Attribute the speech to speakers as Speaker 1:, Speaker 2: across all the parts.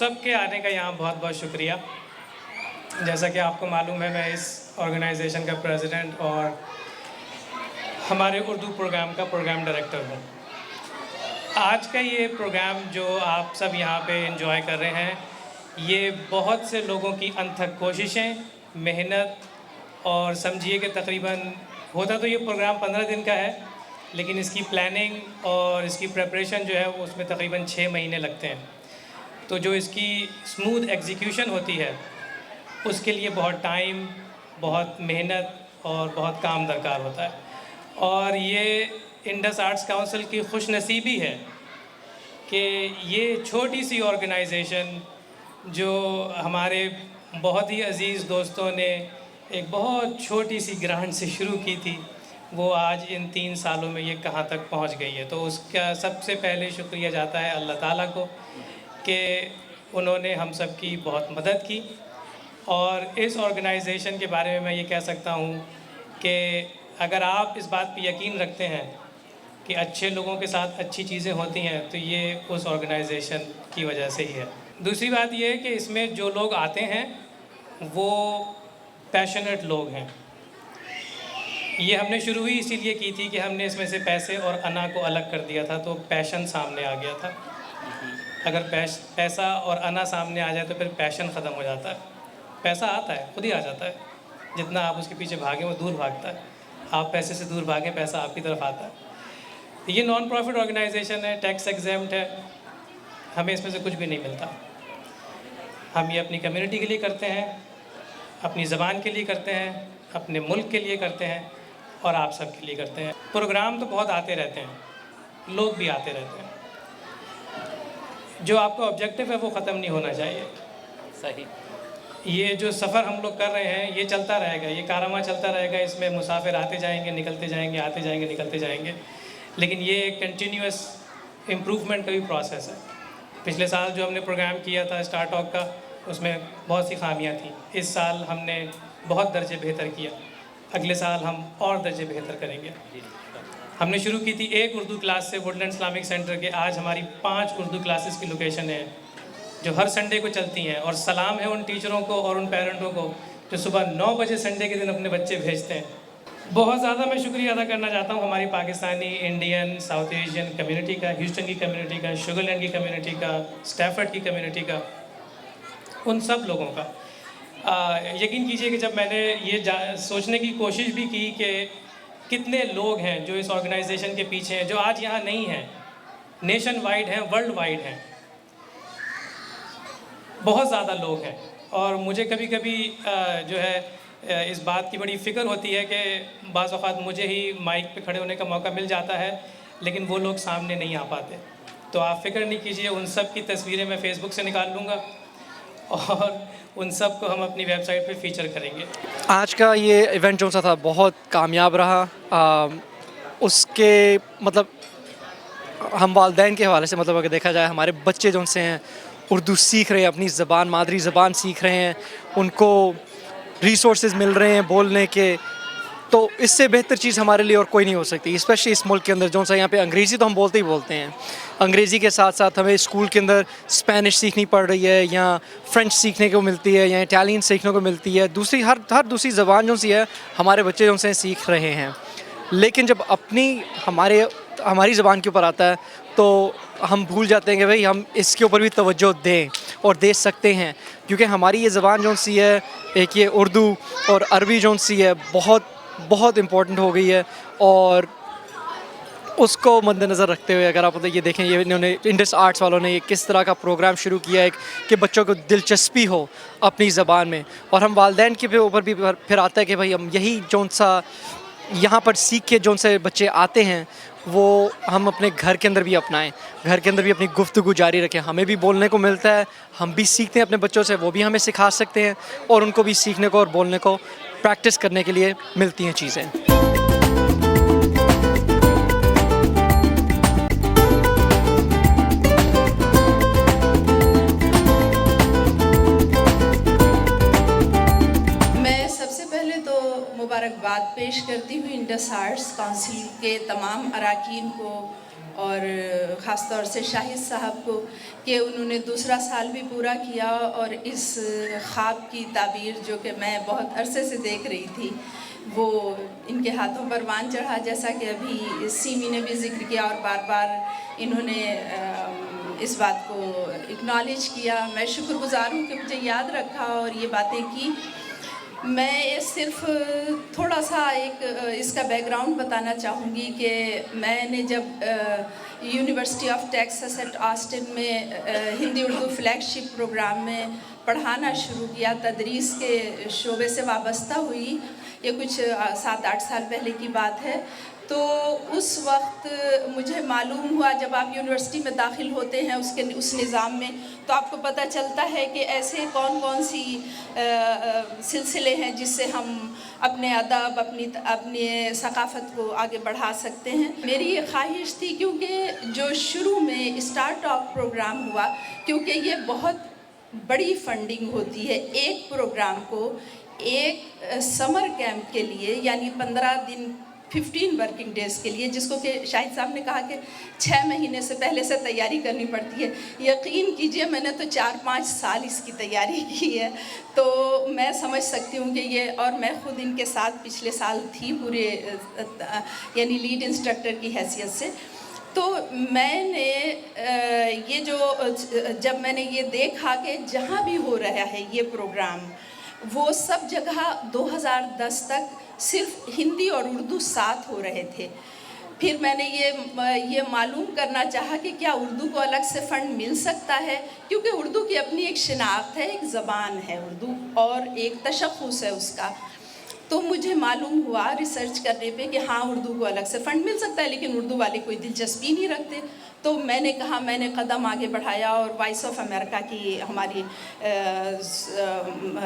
Speaker 1: सबके आने का यहाँ बहुत बहुत शुक्रिया। जैसा कि आपको मालूम है, मैं इस ऑर्गेनाइजेशन का प्रेसिडेंट और हमारे उर्दू प्रोग्राम का प्रोग्राम डायरेक्टर हूँ। आज का ये प्रोग्राम जो आप सब यहाँ पे एंजॉय कर रहे हैं, ये बहुत से लोगों की अनथक कोशिशें, मेहनत और समझिए कि तकरीबन होता तो ये प्रोग्राम 15 दिन का है, लेकिन इसकी प्लानिंग और इसकी प्रिपरेशन जो है वो उसमें तकरीबन 6 महीने लगते हैं। तो जो इसकी स्मूथ एग्जीक्यूशन होती है उसके लिए बहुत टाइम, बहुत मेहनत और बहुत काम दरकार होता है। और ये इंडस आर्ट्स काउंसिल की खुशनसीबी है कि ये छोटी सी ऑर्गेनाइजेशन जो हमारे बहुत ही अज़ीज़ दोस्तों ने एक बहुत छोटी सी ग्रांट से शुरू की थी, वो आज इन 3 सालों में ये कहाँ तक पहुँच गई है। तो उसका सबसे पहले शुक्रिया जाता है अल्लाह ताला को कि उन्होंने हम सब की बहुत मदद की। और इस ऑर्गेनाइजेशन के बारे में मैं ये कह सकता हूँ कि अगर आप इस बात पे यकीन रखते हैं कि अच्छे लोगों के साथ अच्छी चीज़ें होती हैं, तो ये उस ऑर्गेनाइजेशन की वजह से ही है। दूसरी बात ये है कि इसमें जो लोग आते हैं वो पैशनेट लोग हैं। ये हमने शुरू ही इसीलिए की थी कि हमने इसमें से पैसे और अना को अलग कर दिया था, तो पैशन सामने आ गया था। अगर पैसा और अना सामने आ जाए तो फिर पैशन ख़त्म हो जाता है। पैसा आता है, खुद ही आ जाता है, जितना आप उसके पीछे भागें वो दूर भागता है। आप पैसे से दूर भागें, पैसा आपकी तरफ आता है। ये नॉन प्रॉफिट ऑर्गेनाइजेशन है, टैक्स एग्जेम्प्ट है, हमें इसमें से कुछ भी नहीं मिलता। हम ये अपनी कम्युनिटी के लिए करते हैं, अपनी ज़बान के लिए करते हैं, अपने मुल्क के लिए करते हैं और आप सब के लिए करते हैं। प्रोग्राम तो बहुत आते रहते हैं, लोग भी आते रहते हैं। जो आपका ऑब्जेक्टिव है वो ख़त्म नहीं होना चाहिए।
Speaker 2: सही।
Speaker 1: ये जो सफ़र हम लोग कर रहे हैं ये चलता रहेगा, ये कारवां चलता रहेगा। इसमें मुसाफिर आते जाएंगे, निकलते जाएंगे, आते जाएंगे, निकलते जाएंगे, लेकिन ये एक कंटिन्यूस इम्प्रूवमेंट का भी प्रोसेस है। पिछले साल जो हमने प्रोग्राम किया था स्टार टॉक का, उसमें बहुत सी खामियां थी। इस साल हमने बहुत दर्जे बेहतर किया, अगले साल हम और दर्जे बेहतर करेंगे। हमने शुरू की थी एक उर्दू क्लास से वुडलैंड इस्लामिक सेंटर के, आज हमारी 5 उर्दू क्लासेस की लोकेशन है जो हर संडे को चलती हैं। और सलाम है उन टीचरों को और उन पेरेंटों को जो सुबह 9 बजे संडे के दिन अपने बच्चे भेजते हैं। बहुत ज़्यादा मैं शुक्रिया अदा करना चाहता हूँ हमारी Pakistani, Indian, south Asian community का, ह्यूस्टन की कम्युनिटी का, शुगरलैंड की कम्युनिटी का, स्टैफर्ड की कम्युनिटी का, उन सब लोगों का। यकीन कीजिए कि जब मैंने ये सोचने की कोशिश भी की कि कितने लोग हैं जो इस ऑर्गेनाइजेशन के पीछे हैं, जो आज यहाँ नहीं हैं, नेशन वाइड हैं, वर्ल्ड वाइड हैं, बहुत ज़्यादा लोग हैं। और मुझे कभी कभी जो है इस बात की बड़ी फ़िक्र होती है कि बाज़ औक़ात मुझे ही माइक पे खड़े होने का मौका मिल जाता है, लेकिन वो लोग सामने नहीं आ पाते। तो आप फ़िक्र नहीं कीजिए, उन सब की तस्वीरें मैं फ़ेसबुक से निकाल लूँगा और उन सब को हम अपनी वेबसाइट पे फ़ीचर करेंगे।
Speaker 3: आज का ये इवेंट जो सा था बहुत कामयाब रहा। उसके मतलब हम वालिदैन के हवाले से मतलब अगर देखा जाए, हमारे बच्चे जो से हैं उर्दू सीख रहे हैं, अपनी ज़बान, मादरी ज़बान सीख रहे हैं, उनको रिसोर्सेज मिल रहे हैं बोलने के, तो इससे बेहतर चीज़ हमारे लिए और कोई नहीं हो सकती। स्पेशली इस मुल्क के अंदर जो सा यहाँ पे अंग्रेज़ी तो हम बोलते ही बोलते हैं, अंग्रेज़ी के साथ साथ हमें स्कूल के अंदर स्पेनिश सीखनी पड़ रही है, या फ्रेंच सीखने को मिलती है, या इटालियन सीखने को मिलती है। दूसरी हर दूसरी ज़बान जो सी है हमारे बच्चे जो से सीख रहे हैं। लेकिन जब हमारी ज़बान के ऊपर आता है तो हम भूल जाते हैं कि भाई हम इसके ऊपर भी तवज्जो दें और दे सकते हैं, क्योंकि हमारी ये ज़बान जो सी है, एक ये उर्दू और अरबी जो सी है, बहुत इम्पोर्टेंट हो गई है। और उसको मद्देनज़र रखते हुए अगर आप ये देखें, ये इन्होंने इंडस आर्ट्स वालों ने ये किस तरह का प्रोग्राम शुरू किया है कि बच्चों को दिलचस्पी हो अपनी ज़बान में। और हम वालिदैन के ऊपर भी फिर आता है कि भाई हम यही जो सा यहाँ पर सीख के जो से बच्चे आते हैं वो हम अपने घर के अंदर भी अपनाएं, घर के अंदर भी अपनी गुफ्तगू जारी रखें। हमें भी बोलने को मिलता है, हम भी सीखते हैं अपने बच्चों से, वो भी हमें सिखा सकते हैं, और उनको भी सीखने को और बोलने को, प्रैक्टिस करने के लिए मिलती हैं चीज़ें।
Speaker 4: मुबारकबाद पेश करती हुई इंडस आर्ट्स काउंसिल के तमाम अरकान को
Speaker 2: और ख़ास तौर से शाहिद साहब को कि उन्होंने दूसरा साल भी पूरा किया और इस ख्वाब की ताबीर जो कि मैं बहुत अरसे से देख रही थी वो इनके हाथों पर वान चढ़ा, जैसा कि अभी सीमी ने भी जिक्र किया और बार बार इन्होंने इस बात को एक्नॉलेज किया। मैं शुक्रगुज़ार हूँ कि मुझे याद रखा और ये बातें की। मैं सिर्फ थोड़ा सा एक इसका बैकग्राउंड बताना चाहूँगी कि मैंने जब university of Texas at Austin में हिंदी उर्दू फ्लैगशिप प्रोग्राम में पढ़ाना शुरू किया, तदरीस के शोबे से वाबस्ता हुई, ये कुछ 7-8 साल पहले की बात है। तो उस वक्त मुझे मालूम हुआ, जब आप यूनिवर्सिटी में दाखिल होते हैं उस निज़ाम में, तो आपको पता चलता है कि ऐसे कौन कौन सी सिलसिले हैं जिससे हम अपने अदब, अपनी सकाफ़त को आगे बढ़ा सकते हैं। मेरी ये ख्वाहिश थी, क्योंकि जो शुरू में स्टार्ट टॉक प्रोग्राम हुआ, क्योंकि ये बहुत बड़ी फंडिंग होती है एक प्रोग्राम को, एक समर कैंप के लिए, यानी 15 दिन 15 वर्किंग डेज़ के लिए, जिसको कि शाहिद साहब ने कहा कि 6 महीने से पहले से तैयारी करनी पड़ती है। यकीन कीजिए मैंने तो 4-5 साल इसकी तैयारी की है, तो मैं समझ सकती हूँ कि ये, और मैं ख़ुद इनके साथ पिछले साल थी पूरे यानी लीड इंस्ट्रक्टर की हैसियत से। तो मैंने ये जब मैंने ये देखा कि जहाँ भी हो रहा है ये प्रोग्राम, वो सब जगह 2010 तक सिर्फ हिंदी और उर्दू साथ हो रहे थे। फिर मैंने ये मालूम करना चाहा कि क्या उर्दू को अलग से फ़ंड मिल सकता है, क्योंकि उर्दू की अपनी एक शिनाख्त है, एक ज़बान है उर्दू और एक तशख़्ख़ुस है उसका। तो मुझे मालूम हुआ रिसर्च करने पे कि हाँ, उर्दू को अलग से फ़ंड मिल सकता है, लेकिन उर्दू वाले कोई दिलचस्पी नहीं रखते। तो मैंने कदम आगे बढ़ाया और वॉइस ऑफ अमेरिका की हमारी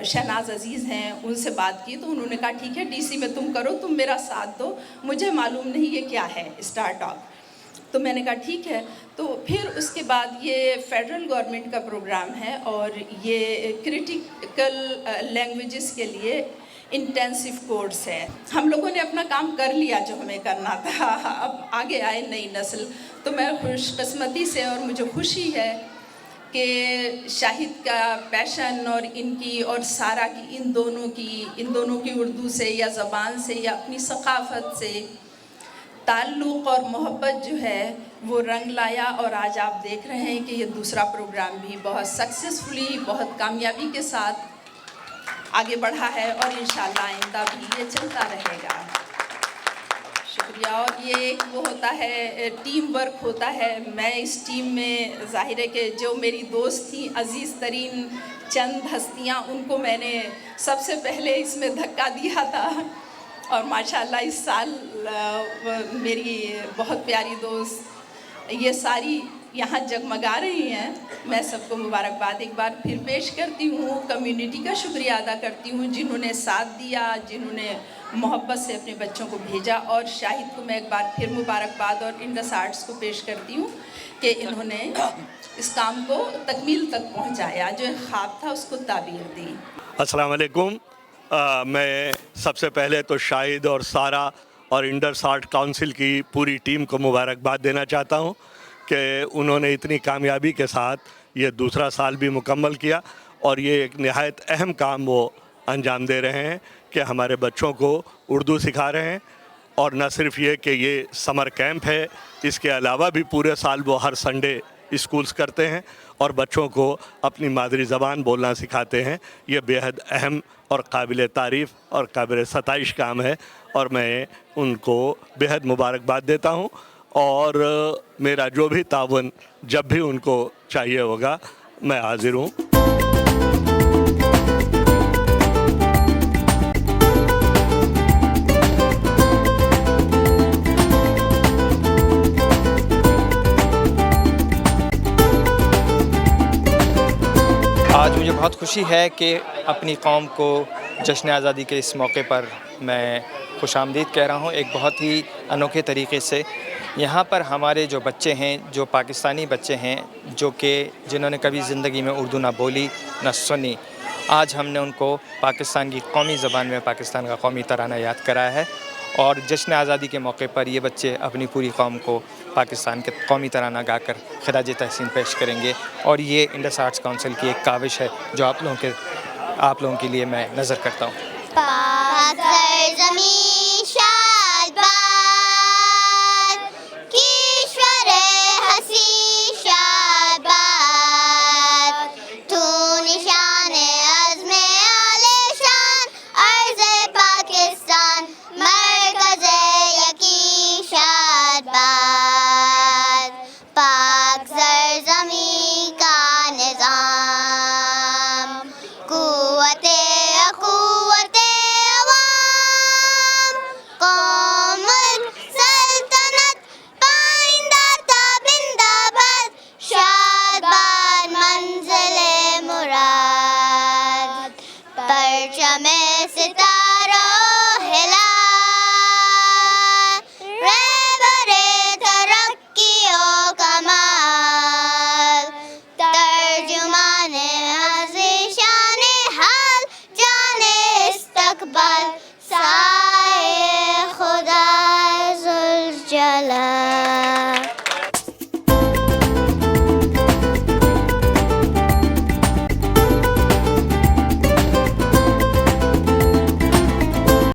Speaker 2: शहनाज अज़ीज़ हैं, उनसे बात की। तो उन्होंने कहा ठीक है, डीसी में तुम करो, तुम मेरा साथ दो, मुझे मालूम नहीं ये क्या है स्टार टॉक। तो मैंने कहा ठीक है। तो फिर उसके बाद ये फेडरल गवर्नमेंट का प्रोग्राम है और ये क्रिटिकल लैंग्वेजेस के लिए इंटेंसिव कोर्स है। हम लोगों ने अपना काम कर लिया जो हमें करना था, अब आगे आए नई नस्ल। तो मैं खुशकिस्मती से, और मुझे खुशी है कि शाहिद का पैशन और इनकी और सारा की इन दोनों की उर्दू से या ज़बान से या अपनी सकाफ़त से ताल्लुक़ और मोहब्बत जो है वो रंग लाया। और आज आप देख रहे हैं कि ये दूसरा प्रोग्राम भी बहुत सक्सेसफुली, बहुत कामयाबी के साथ आगे बढ़ा है और इंशाल्लाह आइंदा भी ये चलता रहेगा। शुक्रिया। और ये एक वो होता है, टीम वर्क होता है। मैं इस टीम में ज़ाहिर है कि जो मेरी दोस्त थी, अज़ीज़ तरीन चंद हस्तियाँ, उनको मैंने सबसे पहले इसमें धक्का दिया था और माशाल्लाह इस साल मेरी बहुत प्यारी दोस्त ये सारी यहाँ जगमगा रही हैं। मैं सबको मुबारकबाद एक बार फिर पेश करती हूँ, कम्युनिटी का शुक्रिया अदा करती हूँ जिन्होंने साथ दिया, जिन्होंने मोहब्बत से अपने बच्चों को भेजा। और शाहिद को मैं एक बार फिर मुबारकबाद और इंडस आर्ट्स को पेश करती हूँ कि इन्होंने इस काम को तकमील तक पहुँचाया, जो एक ख्वाब था उसको ताबीर दी।
Speaker 4: अस्सलाम वालेकुम। मैं सबसे पहले तो शाहिद और सारा और इंडस आर्ट काउंसिल की पूरी टीम को मुबारकबाद देना चाहता हूँ कि उन्होंने इतनी कामयाबी के साथ ये दूसरा साल भी मुकम्मल किया और ये एक नहायत अहम काम वो अंजाम दे रहे हैं कि हमारे बच्चों को उर्दू सिखा रहे हैं। और न सिर्फ ये कि ये समर कैंप है, इसके अलावा भी पूरे साल वो हर संडे स्कूल्स करते हैं और बच्चों को अपनी मादरी ज़बान बोलना सिखाते हैं। ये बेहद अहम और काबिल तारीफ़ और काबिल सताइश काम है और मैं उनको बेहद मुबारकबाद देता हूँ। और मेरा जो भी ताउन जब भी उनको चाहिए होगा मैं हाज़िर हूँ।
Speaker 5: आज मुझे बहुत खुशी है कि अपनी कौम को जश्न आज़ादी के इस मौके पर मैं खुशामदीद कह रहा हूँ। एक बहुत ही अनोखे तरीके से यहाँ पर हमारे जो बच्चे हैं, जो पाकिस्तानी बच्चे हैं, जो कि जिन्होंने कभी ज़िंदगी में उर्दू ना बोली ना सुनी, आज हमने उनको पाकिस्तान की कौमी ज़बान में पाकिस्तान का कौमी तराना याद कराया है। और जश्न आज़ादी के मौके पर ये बच्चे अपनी पूरी कौम को पाकिस्तान के कौमी तराना गाकर खिराज तहसीन पेश करेंगे। और ये इंडस आर्ट्स काउंसिल की एक काविश है जो आप लोगों के लिए मैं नज़र करता हूँ।
Speaker 6: पाक ज़मीं शादबाद, कीश्वर हसी शादबाद, तू निशाने अज़्मे आलिशान, अर्ज़े पाकिस्तान, मरकज़े यकी शादबाद। पाक ज़मीं का निज़ाम, कुव्वते सा